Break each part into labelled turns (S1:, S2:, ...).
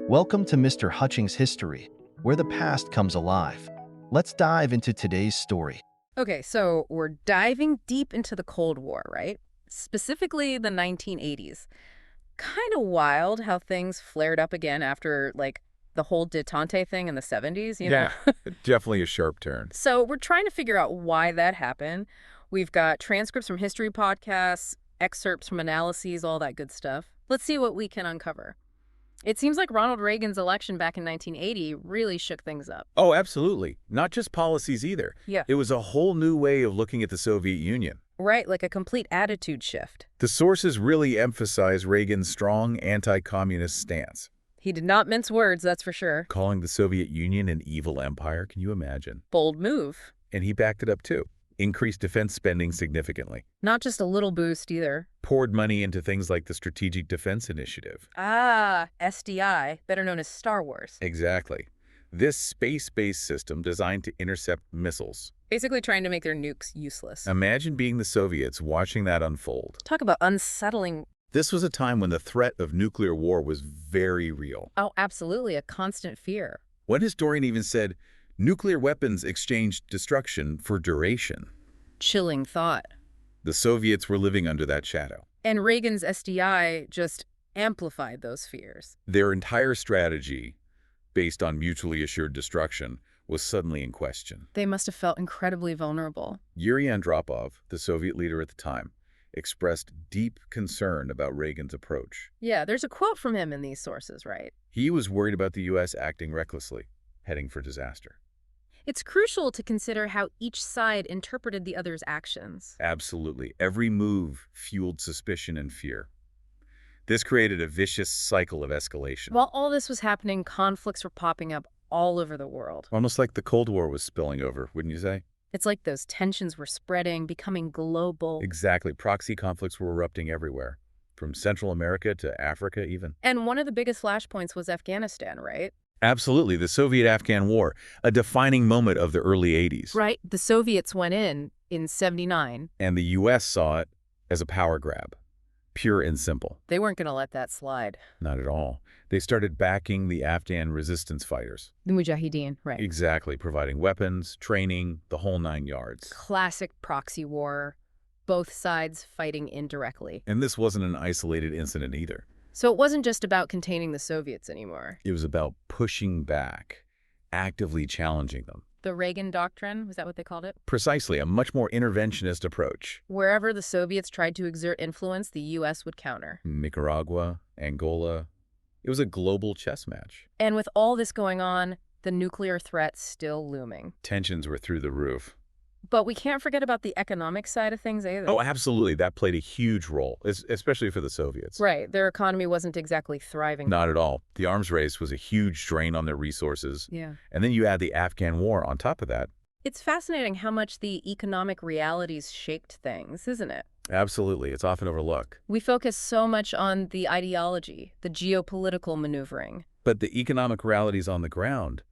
S1: Welcome to Mr. Hutchings History, where the past comes alive. Let's dive into today's story.
S2: Okay, so we're diving deep into the Cold War, right? Specifically the 1980s. Kind of wild how things flared up again after, the whole détente thing in the 70s, you know?
S3: Yeah, definitely a sharp turn.
S2: So we're trying to figure out why that happened. We've got transcripts from history podcasts, excerpts from analyses, all that good stuff. Let's see what we can uncover. It seems like Ronald Reagan's election back in 1980 really shook things up.
S3: Oh, absolutely. Not just policies either.
S2: Yeah.
S3: It was a whole new way of looking at the Soviet Union.
S2: Right, like a complete attitude shift.
S3: The sources really emphasize Reagan's strong anti-communist stance.
S2: He did not mince words, that's for sure.
S3: Calling the Soviet Union an evil empire, can you imagine?
S2: Bold move.
S3: And he backed it up too. Increased defense spending significantly.
S2: Not just a little boost either.
S3: Poured money into things like the Strategic Defense Initiative.
S2: Ah, SDI, better known as Star Wars.
S3: Exactly. This space-based system designed to intercept missiles.
S2: Basically trying to make their nukes useless.
S3: Imagine being the Soviets watching that unfold.
S2: Talk about unsettling.
S3: This was a time when the threat of nuclear war was very real.
S2: Oh, absolutely, a constant fear.
S3: One historian even said, nuclear weapons exchanged destruction for duration.
S2: Chilling thought.
S3: The Soviets were living under that shadow.
S2: And Reagan's SDI just amplified those fears.
S3: Their entire strategy, based on mutually assured destruction, was suddenly in question.
S2: They must have felt incredibly vulnerable.
S3: Yuri Andropov, the Soviet leader at the time, expressed deep concern about Reagan's approach.
S2: Yeah, there's a quote from him in these sources, right?
S3: He was worried about the U.S. acting recklessly, heading for disaster.
S2: It's crucial to consider how each side interpreted the other's actions.
S3: Absolutely. Every move fueled suspicion and fear. This created a vicious cycle of escalation.
S2: While all this was happening, conflicts were popping up all over the world.
S3: Almost like the Cold War was spilling over, wouldn't you say?
S2: It's like those tensions were spreading, becoming global.
S3: Exactly. Proxy conflicts were erupting everywhere, from Central America to Africa even.
S2: And one of the biggest flashpoints was Afghanistan, right?
S3: Absolutely. The Soviet-Afghan War, a defining moment of the early 80s.
S2: Right. The Soviets went in 79.
S3: And the U.S. saw it as a power grab. Pure and simple.
S2: They weren't going to let that slide.
S3: Not at all. They started backing the Afghan resistance fighters.
S2: The Mujahideen, right.
S3: Exactly, providing weapons, training, the whole 9 yards.
S2: Classic proxy war, both sides fighting indirectly.
S3: And this wasn't an isolated incident either.
S2: So it wasn't just about containing the Soviets anymore.
S3: It was about pushing back, actively challenging them.
S2: The Reagan Doctrine, was that what they called it?
S3: Precisely, a much more interventionist approach.
S2: Wherever the Soviets tried to exert influence, the U.S. would counter.
S3: Nicaragua, Angola. It was a global chess match.
S2: And with all this going on, the nuclear threat still looming.
S3: Tensions were through the roof.
S2: But we can't forget about the economic side of things either.
S3: Oh, absolutely. That played a huge role, especially for the Soviets.
S2: Right. Their economy wasn't exactly thriving.
S3: Not at all. The arms race was a huge drain on their resources.
S2: Yeah.
S3: And then you add the Afghan war on top of that.
S2: It's fascinating how much the economic realities shaped things, isn't it?
S3: Absolutely. It's often overlooked.
S2: We focus so much on the ideology, the geopolitical maneuvering.
S3: But the economic realities on the ground,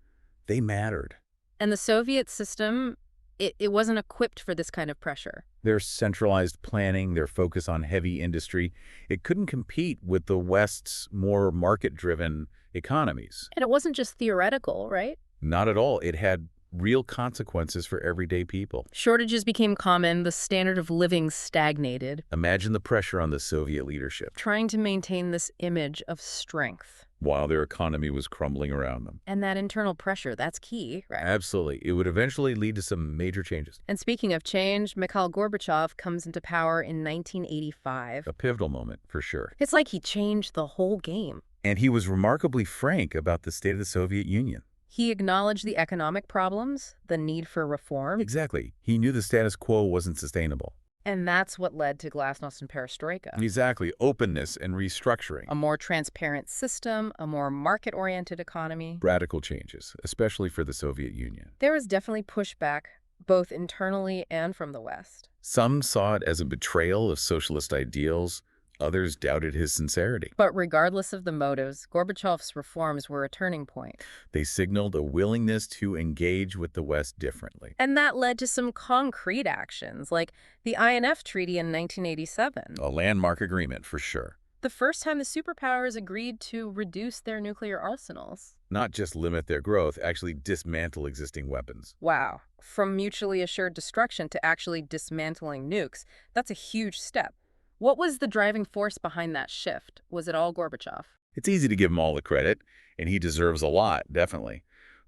S3: they mattered.
S2: And the Soviet system, it wasn't equipped for this kind of pressure.
S3: Their centralized planning, their focus on heavy industry, it couldn't compete with the West's more market-driven economies.
S2: And it wasn't just theoretical, right?
S3: Not at all. It had real consequences for everyday people.
S2: Shortages became common, the standard of living stagnated.
S3: Imagine the pressure on the Soviet leadership.
S2: Trying to maintain this image of strength.
S3: While their economy was crumbling around them.
S2: And that internal pressure, that's key, right?
S3: Absolutely. It would eventually lead to some major changes.
S2: And speaking of change, Mikhail Gorbachev comes into power in 1985.
S3: A pivotal moment, for sure.
S2: It's like he changed the whole game.
S3: And he was remarkably frank about the state of the Soviet Union.
S2: He acknowledged the economic problems, the need for reform.
S3: Exactly. He knew the status quo wasn't sustainable.
S2: And that's what led to Glasnost and Perestroika.
S3: Exactly. Openness and restructuring.
S2: A more transparent system, a more market-oriented economy.
S3: Radical changes, especially for the Soviet Union.
S2: There was definitely pushback, both internally and from the West.
S3: Some saw it as a betrayal of socialist ideals. Others doubted his sincerity.
S2: But regardless of the motives, Gorbachev's reforms were a turning point.
S3: They signaled a willingness to engage with the West differently.
S2: And that led to some concrete actions, like the INF Treaty in 1987.
S3: A landmark agreement, for sure.
S2: the first time the superpowers agreed to reduce their nuclear arsenals.
S3: Not just limit their growth, actually dismantle existing weapons.
S2: Wow. From mutually assured destruction to actually dismantling nukes, that's a huge step. What was the driving force behind that shift? Was it all Gorbachev?
S3: It's easy to give him all the credit, and he deserves a lot, definitely.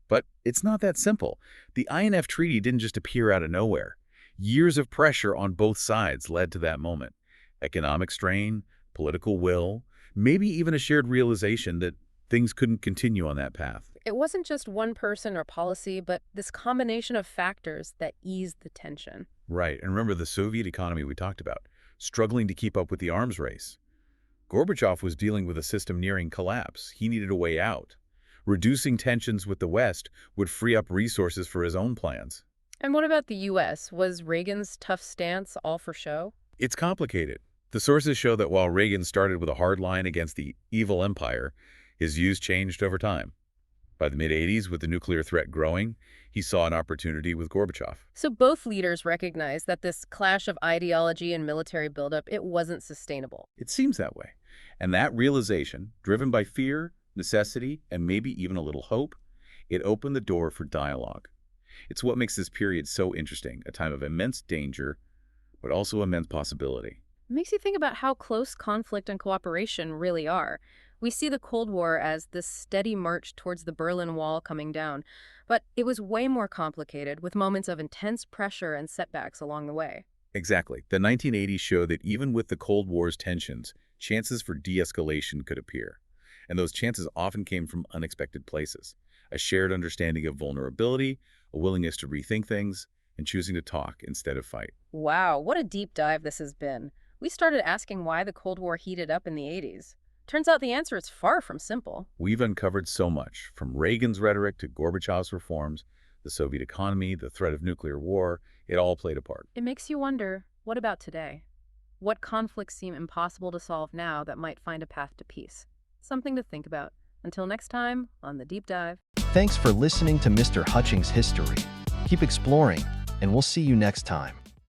S3: But it's not that simple. The INF Treaty didn't just appear out of nowhere. Years of pressure on both sides led to that moment. Economic strain, political will, maybe even a shared realization that things couldn't continue on that path.
S2: It wasn't just one person or policy, but this combination of factors that eased the tension.
S3: Right, and remember the Soviet economy we talked about, struggling to keep up with the arms race. Gorbachev was dealing with a system nearing collapse. He needed a way out. Reducing tensions with the West would free up resources for his own plans.
S2: And what about the U.S.? Was Reagan's tough stance all for show?
S3: It's complicated. The sources show that while Reagan started with a hard line against the evil empire, his views changed over time. By the mid-'80s, with the nuclear threat growing, he saw an opportunity with Gorbachev.
S2: So both leaders recognized that this clash of ideology and military buildup, it wasn't sustainable.
S3: It seems that way. And that realization, driven by fear, necessity, and maybe even a little hope, it opened the door for dialogue. It's what makes this period so interesting, a time of immense danger, but also immense possibility.
S2: It makes you think about how close conflict and cooperation really are. We see the Cold War as this steady march towards the Berlin Wall coming down, but it was way more complicated, with moments of intense pressure and setbacks along the way.
S3: Exactly. The 1980s show that even with the Cold War's tensions, chances for de-escalation could appear. And those chances often came from unexpected places. A shared understanding of vulnerability, a willingness to rethink things, and choosing to talk instead of fight.
S2: Wow, what a deep dive this has been. We started asking why the Cold War heated up in the 80s. Turns out the answer is far from simple.
S3: We've uncovered so much, from Reagan's rhetoric to Gorbachev's reforms, the Soviet economy, the threat of nuclear war. It all played a part.
S2: It makes you wonder, what about today? What conflicts seem impossible to solve now that might find a path to peace? Something to think about. Until next time on The Deep Dive.
S1: Thanks for listening to Mr. Hutchings History. Keep exploring, and we'll see you next time.